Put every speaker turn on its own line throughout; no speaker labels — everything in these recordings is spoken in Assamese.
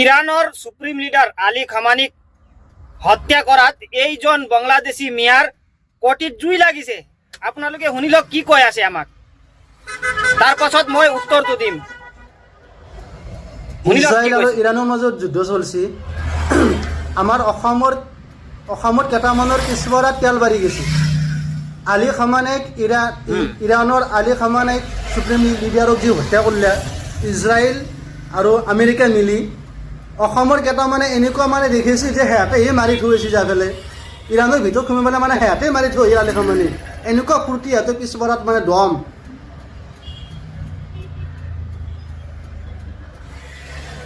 ইরানোর সুপ্রিম লিডার আলী খামানিক হত্যা করাত এইজন বাংলাদেশী মিয়ার কোটিত জুই লাগিছে। আপোনালোকে শুনি লওক কি কৈ আছে আমাক, তাৰ পাছত মই উত্তৰটো দিম।
ইজৰাইল আৰু ইৰাণৰ মাজত যুদ্ধ চলিছে। আমাৰ অসমত কেইটামানৰ পিছপৰাত তেল বাঢ়ি গৈছে। আলী খামানেক ইৰাণৰ আলী খামানেক সুপ্ৰিম লিডাৰক যি হত্যা কৰিলে ইজৰাইল আৰু আমেৰিকা মিলি, অসমৰ কেইটামানে এনেকুৱা দেখিছে যে সিহঁতেহে মাৰি থৈছে যাই পেলাই ইৰাণৰ ভিতৰত সোমাই পেলাই সিহঁতে মাৰি থৈ আলী খামানে। এনেকুৱা ফূৰ্তি সিহঁতৰ পিছপৰাত দম।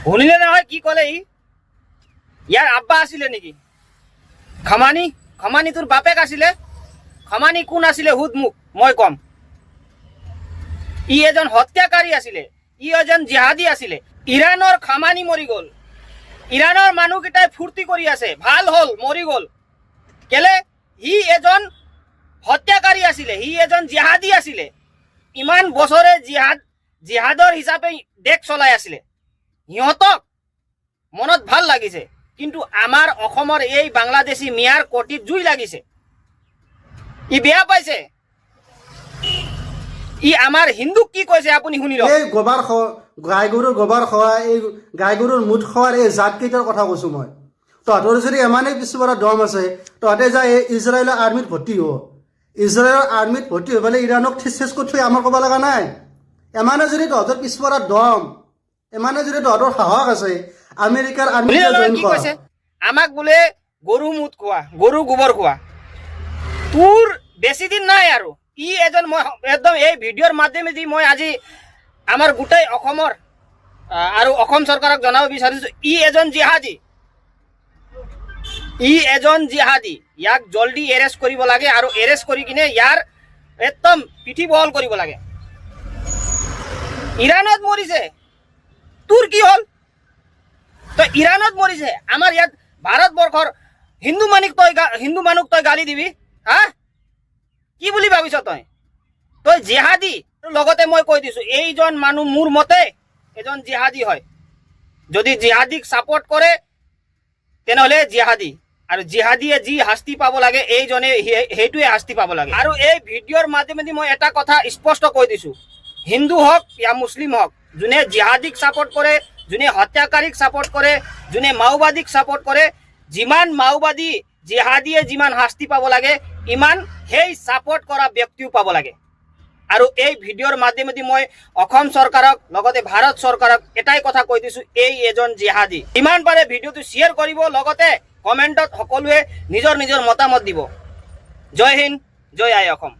শুনিলে নহয় কি ক'লে ইয়াৰ আব্বা আছিলে নেকি খামানি তোৰ বাপেক আছিলে? খামানি কোন আছিলে সুধ মোক, মই কম। ই এজন হত্যাকাৰী আছিলে, ই এজন জিহাদী আছিলে। ইৰাণৰ খামানি মৰি গ'ল, ইৰাণৰ মানুহকেইটাই ফূৰ্তি কৰি আছে, ভাল হ'ল মৰি গ'ল। কেলে? সি এজন হত্যাকাৰী আছিলে, সি এজন জিহাদী আছিলে। ইমান বছৰে জিহাদৰ হিচাপে দেশ চলাই আছিলে। সিহঁতক মনত ভাল লাগিছে, কিন্তু আমাৰ অসমৰ এই বাংলাদেশী মিয়াৰ কোটিত জুই লাগিছে। ই বেয়া পাইছে। ই আমাৰ হিন্দুক কি কৈছে আপুনি শুনি লওক।
এই গাই গৰুৰ গোবৰ খোৱা, এই গাই গৰুৰ মুঠ খোৱাৰ এই জাতকেইটাৰ কথা কৈছোঁ মই। তহঁতৰ যদি ইমানেই পিছপৰা দম আছে, তহঁতে যায় এই ইজৰাইলৰ আৰ্মিত ভৰ্তি হ। ইজৰাইলৰ আৰ্মিত ভৰ্তি হৈ পেলাই ইৰাণক ঠেচ কৰি থৈ আমাৰ ক'ব লগা নাই। ইমানে যদি তহঁতৰ পিছপৰা দম, ইমানে যদি তহঁতৰ সাহস আছে, আমেৰিকাৰ আৰ্মিত জইন কৰ।
আমাক বোলে গৰু মুঠ খোৱা, গৰু গোবৰ খোৱা। তোৰ বেছি দিন নাই আৰু। ই এজন, মই একদম এই ভিডিঅ'ৰ মাধ্যমেদি মই আজি আমাৰ গোটেই অসমৰ আৰু অসম চৰকাৰক জনাব বিচাৰিছোঁ, ই এজন জিহাদী। ইয়াক জলদি এৰেষ্ট কৰিব লাগে আৰু এৰেষ্ট কৰি কিনে ইয়াৰ একদম পিঠি বহল কৰিব লাগে। ইৰাণত মৰিছে, তোৰ কি হ'ল? তই ইৰাণত মৰিছে, আমাৰ ইয়াত ভাৰতবৰ্ষৰ হিন্দু মানুহক তই গালি দিবি? হা, কি বুলি ভাবিছ তই? তই জিহাদী। লগতে মই কৈ দিছোঁ, এইজন মানুহ মোৰ মতে এজন জিহাদী হয়। যদি জিহাদীক ছাপোৰ্ট কৰে তেনেহ'লে জিহাদী, আৰু জিহাদীয়ে যি শাস্তি পাব লাগে এইজনে সেইটোৱে শাস্তি পাব লাগে। আৰু এই ভিডিঅ'ৰ মাধ্যমেদি মই এটা কথা স্পষ্ট কৈ দিছোঁ, হিন্দু হওক या মুছলিম হওক, যোনে জিহাদীক ছাপোৰ্ট কৰে, যোনে হত্যাকাৰীক ছাপোৰ্ট কৰে, যোনে মাওবাদীক ছাপোৰ্ট কৰে, যিমান মাওবাদী জিহাদীয়ে যিমান শাস্তি পাব লাগে ইমান সেই ছাপোৰ্ট কৰা ব্যক্তিও পাব লাগে। আৰু এই ভিডিঅ'ৰ মাধ্যমেদি মই অসম চৰকাৰক লগতে ভাৰত চৰকাৰক এটাই কথা কৈ দিছোঁ, এই এজন জিহাদী। যিমান পাৰে ভিডিঅ'টো শ্বেয়াৰ কৰিব, লগতে কমেণ্টত সকলোৱে নিজৰ মতামত দিব। জয় হিন্দ, জয় আই অসম।